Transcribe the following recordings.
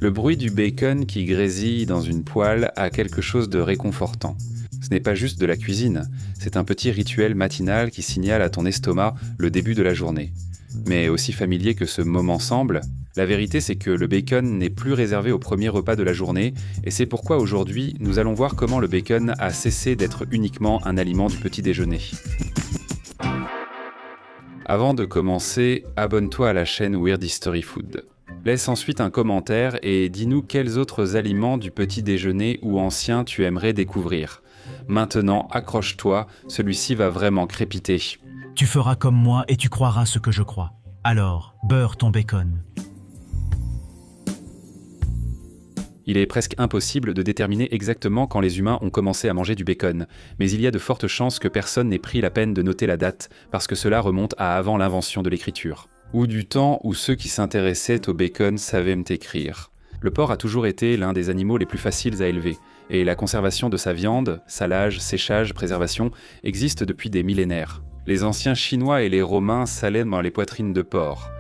Le bruit du bacon qui grésille dans une poêle a quelque chose de réconfortant. Ce n'est pas juste de la cuisine, c'est un petit rituel matinal qui signale à ton estomac le début de la journée. Mais aussi familier que ce moment semble, la vérité c'est que le bacon n'est plus réservé au premier repas de la journée, et c'est pourquoi aujourd'hui nous allons voir comment le bacon a cessé d'être uniquement un aliment du petit déjeuner. Avant de commencer, abonne-toi à la chaîne Weird History Food. Laisse ensuite un commentaire et dis-nous quels autres aliments du petit déjeuner ou anciens tu aimerais découvrir. Maintenant, accroche-toi, celui-ci va vraiment crépiter. Tu feras comme moi et tu croiras ce que je crois. Alors, beurre ton bacon. Il est presque impossible de déterminer exactement quand les humains ont commencé à manger du bacon, mais il y a de fortes chances que personne n'ait pris la peine de noter la date, parce que cela remonte à avant l'invention de l'écriture. Ou du temps où ceux qui s'intéressaient au bacon savaient écrire. Le porc a toujours été l'un des animaux les plus faciles à élever, et la conservation de sa viande, salage, séchage, préservation, existe depuis des millénaires. Les anciens Chinois et les Romains salaient dans les poitrines de porc.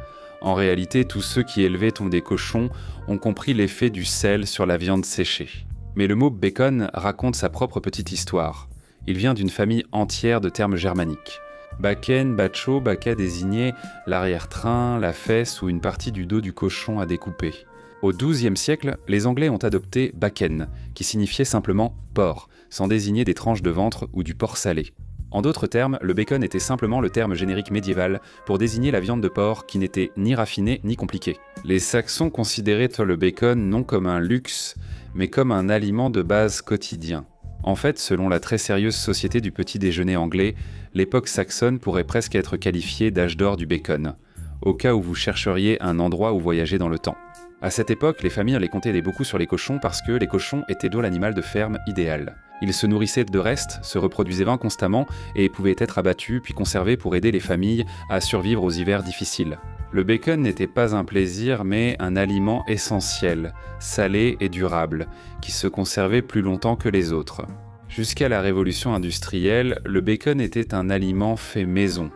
En réalité, tous ceux qui élevaient des cochons ont compris l'effet du sel sur la viande séchée. Mais le mot bacon raconte sa propre petite histoire. Il vient d'une famille entière de termes germaniques. Baken, bacho, baka désignait l'arrière-train, la fesse ou une partie du dos du cochon à découper. Au XIIe siècle, les Anglais ont adopté baken, qui signifiait simplement porc, sans désigner des tranches de ventre ou du porc salé. En d'autres termes, le bacon était simplement le terme générique médiéval pour désigner la viande de porc qui n'était ni raffinée ni compliquée. Les Saxons considéraient le bacon non comme un luxe, mais comme un aliment de base quotidien. En fait, selon la très sérieuse société du petit déjeuner anglais, l'époque saxonne pourrait presque être qualifiée d'âge d'or du bacon, au cas où vous chercheriez un endroit où voyager dans le temps. À cette époque, les familles les comptaient beaucoup sur les cochons parce que les cochons étaient l'animal de ferme idéal. Ils se nourrissaient de restes, se reproduisaient constamment et pouvaient être abattus puis conservés pour aider les familles à survivre aux hivers difficiles. Le bacon n'était pas un plaisir mais un aliment essentiel, salé et durable, qui se conservait plus longtemps que les autres. Jusqu'à la révolution industrielle, le bacon était un aliment fait maison.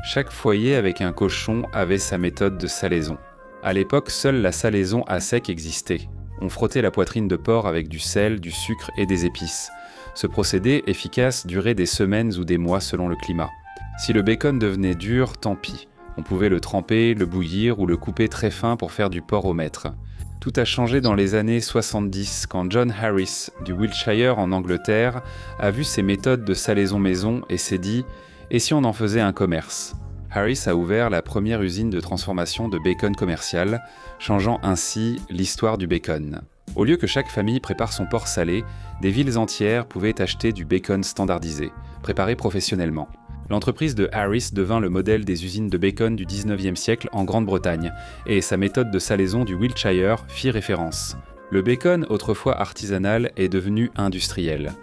Chaque foyer avec un cochon avait sa méthode de salaison. À l'époque, seule la salaison à sec existait. On frottait la poitrine de porc avec du sel, du sucre et des épices. Ce procédé, efficace, durait des semaines ou des mois selon le climat. Si le bacon devenait dur, tant pis. On pouvait le tremper, le bouillir ou le couper très fin pour faire du porc au maître. Tout a changé dans les années 70 quand John Harris, du Wiltshire en Angleterre, a vu ces méthodes de salaison maison et s'est dit « Et si on en faisait un commerce ?» Harris a ouvert la première usine de transformation de bacon commercial, changeant ainsi l'histoire du bacon. Au lieu que chaque famille prépare son porc salé, des villes entières pouvaient acheter du bacon standardisé, préparé professionnellement. L'entreprise de Harris devint le modèle des usines de bacon du XIXe siècle en Grande-Bretagne, et sa méthode de salaison du Wiltshire fit référence. Le bacon, autrefois artisanal, est devenu industriel.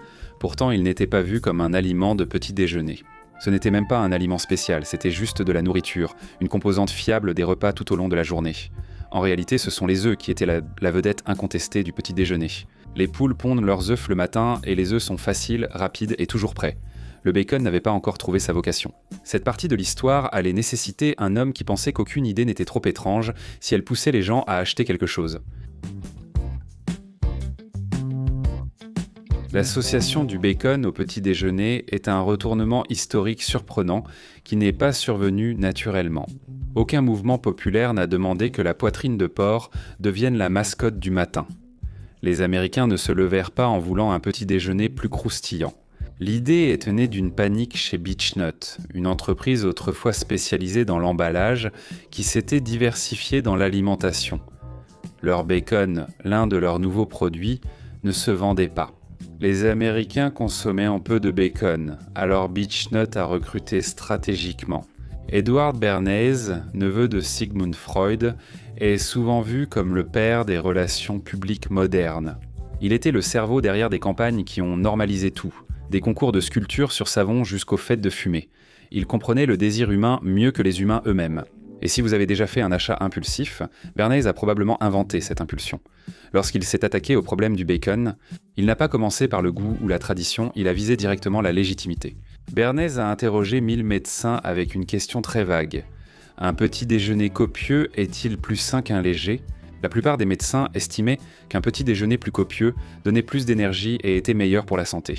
Pourtant, il n'était pas vu comme un aliment de petit déjeuner. Ce n'était même pas un aliment spécial, c'était juste de la nourriture, une composante fiable des repas tout au long de la journée. En réalité, ce sont les œufs qui étaient la vedette incontestée du petit déjeuner. Les poules pondent leurs œufs le matin et les œufs sont faciles, rapides et toujours prêts. Le bacon n'avait pas encore trouvé sa vocation. Cette partie de l'histoire allait nécessiter un homme qui pensait qu'aucune idée n'était trop étrange si elle poussait les gens à acheter quelque chose. L'association du bacon au petit déjeuner est un retournement historique surprenant qui n'est pas survenu naturellement. Aucun mouvement populaire n'a demandé que la poitrine de porc devienne la mascotte du matin. Les Américains ne se levèrent pas en voulant un petit déjeuner plus croustillant. L'idée est née d'une panique chez Beech-Nut, une entreprise autrefois spécialisée dans l'emballage qui s'était diversifiée dans l'alimentation. Leur bacon, l'un de leurs nouveaux produits, ne se vendait pas. Les Américains consommaient un peu de bacon, alors Beech-Nut a recruté stratégiquement. Edward Bernays, neveu de Sigmund Freud, est souvent vu comme le père des relations publiques modernes. Il était le cerveau derrière des campagnes qui ont normalisé tout, des concours de sculpture sur savon jusqu'aux fêtes de fumée. Il comprenait le désir humain mieux que les humains eux-mêmes. Et si vous avez déjà fait un achat impulsif, Bernays a probablement inventé cette impulsion. Lorsqu'il s'est attaqué au problème du bacon, il n'a pas commencé par le goût ou la tradition, il a visé directement la légitimité. Bernays a interrogé 1000 médecins avec une question très vague. Un petit déjeuner copieux est-il plus sain qu'un léger ? La plupart des médecins estimaient qu'un petit déjeuner plus copieux donnait plus d'énergie et était meilleur pour la santé.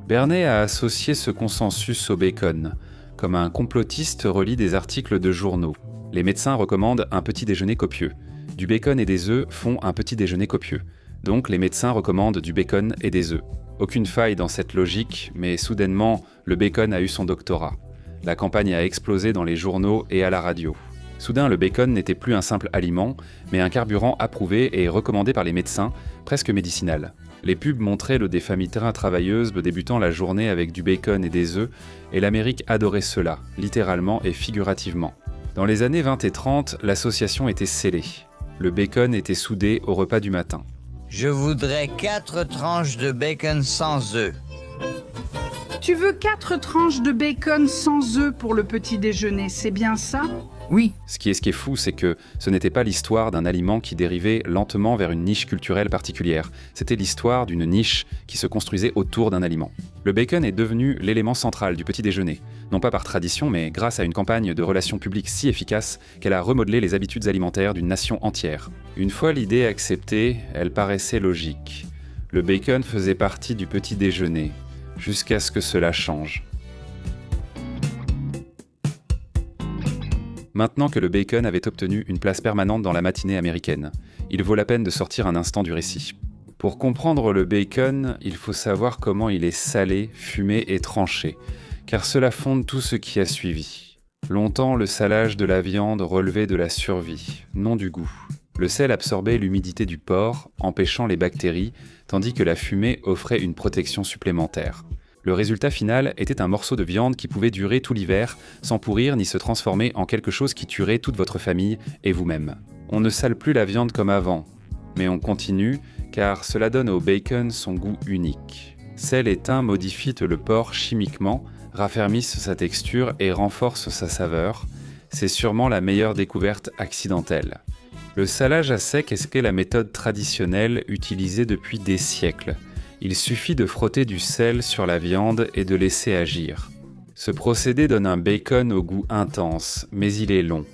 Bernet a associé ce consensus au bacon. Comme un complotiste relit des articles de journaux. Les médecins recommandent un petit déjeuner copieux. Du bacon et des œufs font un petit déjeuner copieux. Donc les médecins recommandent du bacon et des œufs. Aucune faille dans cette logique, mais soudainement, le bacon a eu son doctorat. La campagne a explosé dans les journaux et à la radio. Soudain, le bacon n'était plus un simple aliment, mais un carburant approuvé et recommandé par les médecins, presque médicinal. Les pubs montraient des familles travailleuses débutant la journée avec du bacon et des œufs, et l'Amérique adorait cela, littéralement et figurativement. Dans les années 20 et 30, l'association était scellée. Le bacon était soudé au repas du matin. Je voudrais 4 tranches de bacon sans œufs. Tu veux 4 tranches de bacon sans œufs pour le petit déjeuner, c'est bien ça ? Oui. Ce qui est fou, c'est que ce n'était pas l'histoire d'un aliment qui dérivait lentement vers une niche culturelle particulière. C'était l'histoire d'une niche qui se construisait autour d'un aliment. Le bacon est devenu l'élément central du petit déjeuner. Non pas par tradition, mais grâce à une campagne de relations publiques si efficace qu'elle a remodelé les habitudes alimentaires d'une nation entière. Une fois l'idée acceptée, elle paraissait logique. Le bacon faisait partie du petit déjeuner, jusqu'à ce que cela change. Maintenant que le bacon avait obtenu une place permanente dans la matinée américaine, il vaut la peine de sortir un instant du récit. Pour comprendre le bacon, il faut savoir comment il est salé, fumé et tranché, car cela fonde tout ce qui a suivi. Longtemps, le salage de la viande relevait de la survie, non du goût. Le sel absorbait l'humidité du porc, empêchant les bactéries, tandis que la fumée offrait une protection supplémentaire. Le résultat final était un morceau de viande qui pouvait durer tout l'hiver, sans pourrir ni se transformer en quelque chose qui tuerait toute votre famille et vous-même. On ne sale plus la viande comme avant, mais on continue, car cela donne au bacon son goût unique. Sel et thym modifient le porc chimiquement, raffermissent sa texture et renforcent sa saveur. C'est sûrement la meilleure découverte accidentelle. Le salage à sec est la méthode traditionnelle utilisée depuis des siècles. Il suffit de frotter du sel sur la viande et de laisser agir. Ce procédé donne un bacon au goût intense, mais il est long.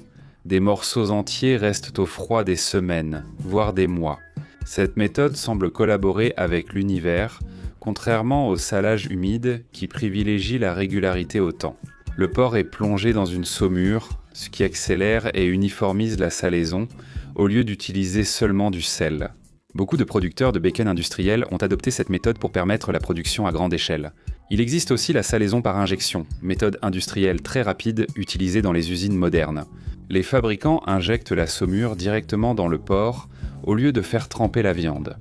Des morceaux entiers restent au froid des semaines, voire des mois. Cette méthode semble collaborer avec l'univers, contrairement au salage humide qui privilégie la régularité au temps. Le porc est plongé dans une saumure, ce qui accélère et uniformise la salaison, au lieu d'utiliser seulement du sel. Beaucoup de producteurs de bacon industriel ont adopté cette méthode pour permettre la production à grande échelle. Il existe aussi la salaison par injection, méthode industrielle très rapide utilisée dans les usines modernes. Les fabricants injectent la saumure directement dans le porc au lieu de faire tremper la viande.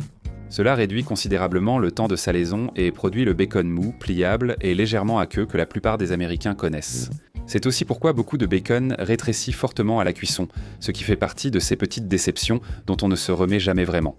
Cela réduit considérablement le temps de salaison et produit le bacon mou, pliable et légèrement aqueux que la plupart des Américains connaissent. C'est aussi pourquoi beaucoup de bacon rétrécit fortement à la cuisson, ce qui fait partie de ces petites déceptions dont on ne se remet jamais vraiment.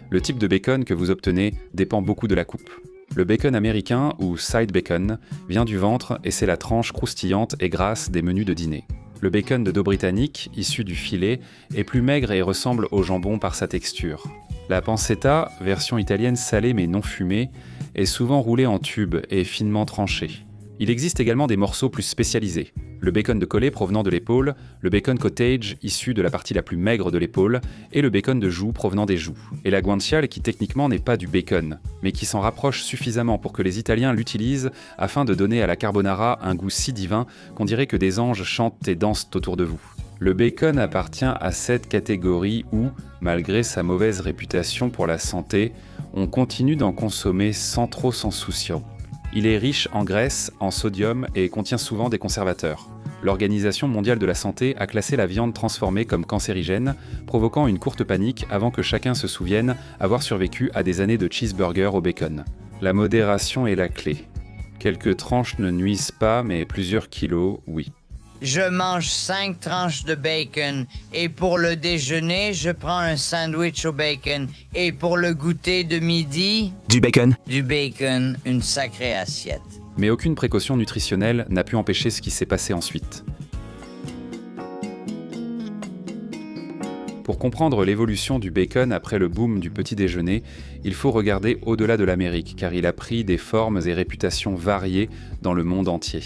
Le type de bacon que vous obtenez dépend beaucoup de la coupe. Le bacon américain, ou side bacon, vient du ventre et c'est la tranche croustillante et grasse des menus de dîner. Le bacon de dos britannique, issu du filet, est plus maigre et ressemble au jambon par sa texture. La pancetta, version italienne salée mais non fumée, est souvent roulée en tubes et finement tranchée. Il existe également des morceaux plus spécialisés. Le bacon de collet provenant de l'épaule, le bacon cottage issu de la partie la plus maigre de l'épaule, et le bacon de joue provenant des joues. Et la guanciale qui techniquement n'est pas du bacon, mais qui s'en rapproche suffisamment pour que les Italiens l'utilisent afin de donner à la carbonara un goût si divin qu'on dirait que des anges chantent et dansent autour de vous. Le bacon appartient à cette catégorie où, malgré sa mauvaise réputation pour la santé, on continue d'en consommer sans trop s'en soucier. Il est riche en graisse, en sodium et contient souvent des conservateurs. L'Organisation mondiale de la santé a classé la viande transformée comme cancérigène, provoquant une courte panique avant que chacun se souvienne avoir survécu à des années de cheeseburger au bacon. La modération est la clé. Quelques tranches ne nuisent pas, mais plusieurs kilos, oui. Je mange 5 tranches de bacon et pour le déjeuner, je prends un sandwich au bacon. Et pour le goûter de midi... Du bacon. Du bacon, une sacrée assiette. Mais aucune précaution nutritionnelle n'a pu empêcher ce qui s'est passé ensuite. Pour comprendre l'évolution du bacon après le boom du petit déjeuner, il faut regarder au-delà de l'Amérique, car il a pris des formes et réputations variées dans le monde entier.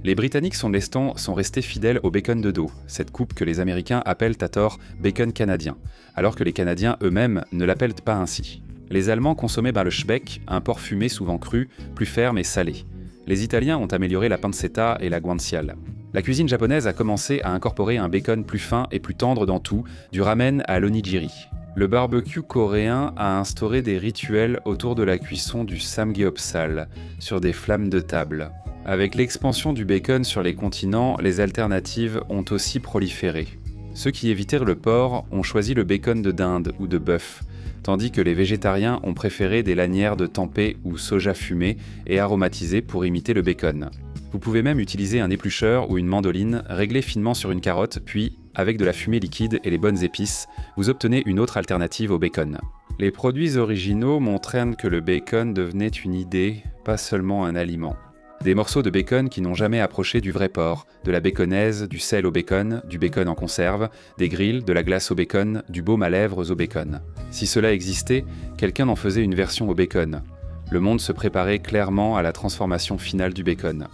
Les Britanniques son lestan sont restés fidèles au bacon de dos, cette coupe que les Américains appellent à tort bacon canadien, alors que les Canadiens eux-mêmes ne l'appellent pas ainsi. Les Allemands consommaient le Speck, un porc fumé souvent cru, plus ferme et salé. Les Italiens ont amélioré la pancetta et la guanciale. La cuisine japonaise a commencé à incorporer un bacon plus fin et plus tendre dans tout, du ramen à l'onigiri. Le barbecue coréen a instauré des rituels autour de la cuisson du samgyeopsal, sur des flammes de table. Avec l'expansion du bacon sur les continents, les alternatives ont aussi proliféré. Ceux qui évitèrent le porc ont choisi le bacon de dinde ou de bœuf, tandis que les végétariens ont préféré des lanières de tempeh ou soja fumé et aromatisé pour imiter le bacon. Vous pouvez même utiliser un éplucheur ou une mandoline réglée finement sur une carotte, puis, avec de la fumée liquide et les bonnes épices, vous obtenez une autre alternative au bacon. Les produits originaux montrèrent que le bacon devenait une idée, pas seulement un aliment. Des morceaux de bacon qui n'ont jamais approché du vrai porc, de la baconaise, du sel au bacon, du bacon en conserve, des grilles, de la glace au bacon, du baume à lèvres au bacon. Si cela existait, quelqu'un en faisait une version au bacon. Le monde se préparait clairement à la transformation finale du bacon.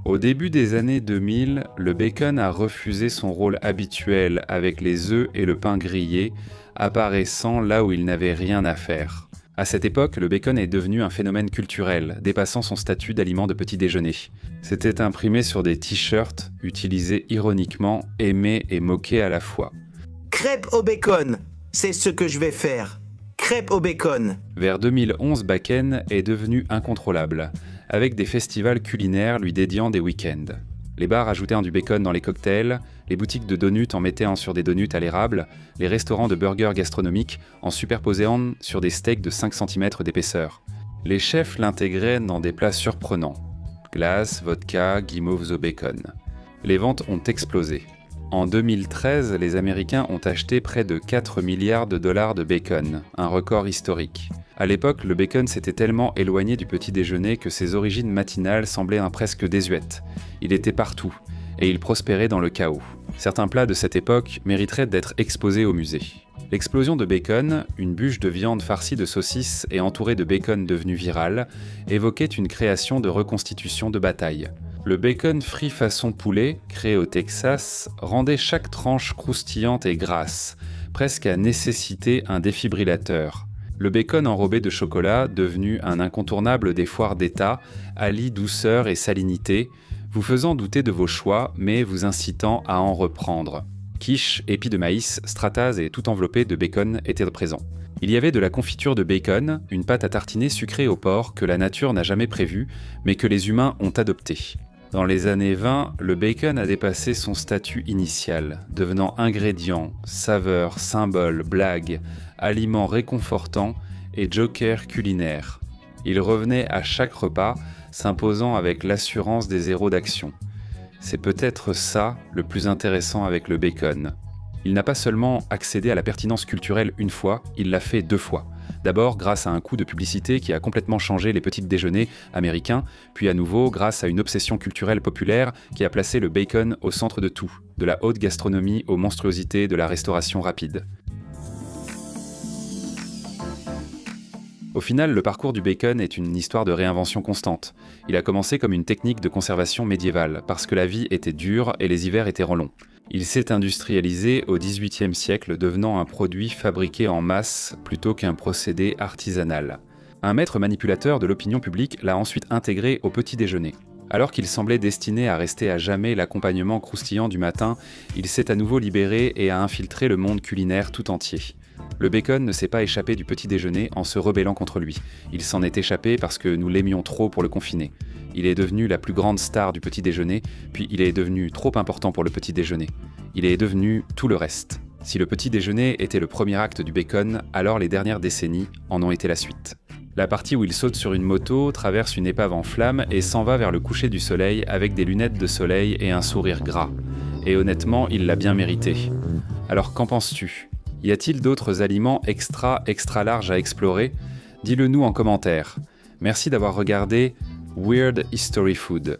Au début des années 2000, le bacon a refusé son rôle habituel avec les œufs et le pain grillé, apparaissant là où il n'avait rien à faire. À cette époque, le bacon est devenu un phénomène culturel, dépassant son statut d'aliment de petit déjeuner. C'était imprimé sur des t-shirts, utilisé ironiquement, aimé et moqué à la fois. Crêpes au bacon, c'est ce que je vais faire. Crêpes au bacon. Vers 2011, Bakken est devenu incontrôlable, avec des festivals culinaires lui dédiant des week-ends. Les bars ajoutaient du bacon dans les cocktails, les boutiques de donuts en mettaient sur des donuts à l'érable, les restaurants de burgers gastronomiques en superposaient sur des steaks de 5 cm d'épaisseur. Les chefs l'intégraient dans des plats surprenants. Glace, vodka, guimauves au bacon. Les ventes ont explosé. En 2013, les Américains ont acheté près de 4 milliards de dollars de bacon, un record historique. À l'époque, le bacon s'était tellement éloigné du petit déjeuner que ses origines matinales semblaient presque désuètes. Il était partout, et il prospérait dans le chaos. Certains plats de cette époque mériteraient d'être exposés au musée. L'explosion de bacon, une bûche de viande farcie de saucisses et entourée de bacon devenu viral, évoquait une création de reconstitution de bataille. Le bacon frit façon poulet, créé au Texas, rendait chaque tranche croustillante et grasse, presque à nécessiter un défibrillateur. Le bacon enrobé de chocolat, devenu un incontournable des foires d'État, allie douceur et salinité, vous faisant douter de vos choix, mais vous incitant à en reprendre. Quiche, épis de maïs, stratas et tout enveloppé de bacon étaient présents. Il y avait de la confiture de bacon, une pâte à tartiner sucrée au porc que la nature n'a jamais prévue, mais que les humains ont adoptée. Dans les années 20, le bacon a dépassé son statut initial, devenant ingrédient, saveur, symbole, blague, aliment réconfortant et joker culinaire. Il revenait à chaque repas, s'imposant avec l'assurance des héros d'action. C'est peut-être ça le plus intéressant avec le bacon. Il n'a pas seulement accédé à la pertinence culturelle une fois, il l'a fait 2 fois. D'abord grâce à un coup de publicité qui a complètement changé les petits déjeuners américains, puis à nouveau grâce à une obsession culturelle populaire qui a placé le bacon au centre de tout, de la haute gastronomie aux monstruosités de la restauration rapide. Au final, le parcours du bacon est une histoire de réinvention constante. Il a commencé comme une technique de conservation médiévale, parce que la vie était dure et les hivers étaient longs. Il s'est industrialisé au XVIIIe siècle, devenant un produit fabriqué en masse plutôt qu'un procédé artisanal. Un maître manipulateur de l'opinion publique l'a ensuite intégré au petit déjeuner. Alors qu'il semblait destiné à rester à jamais l'accompagnement croustillant du matin, il s'est à nouveau libéré et a infiltré le monde culinaire tout entier. Le bacon ne s'est pas échappé du petit déjeuner en se rebellant contre lui. Il s'en est échappé parce que nous l'aimions trop pour le confiner. Il est devenu la plus grande star du petit déjeuner, puis il est devenu trop important pour le petit déjeuner. Il est devenu tout le reste. Si le petit déjeuner était le premier acte du bacon, alors les dernières décennies en ont été la suite. La partie où il saute sur une moto, traverse une épave en flammes et s'en va vers le coucher du soleil avec des lunettes de soleil et un sourire gras. Et honnêtement, il l'a bien mérité. Alors qu'en penses-tu ? Y a-t-il d'autres aliments extra larges à explorer ? Dis-le nous en commentaire. Merci d'avoir regardé Weird History Food.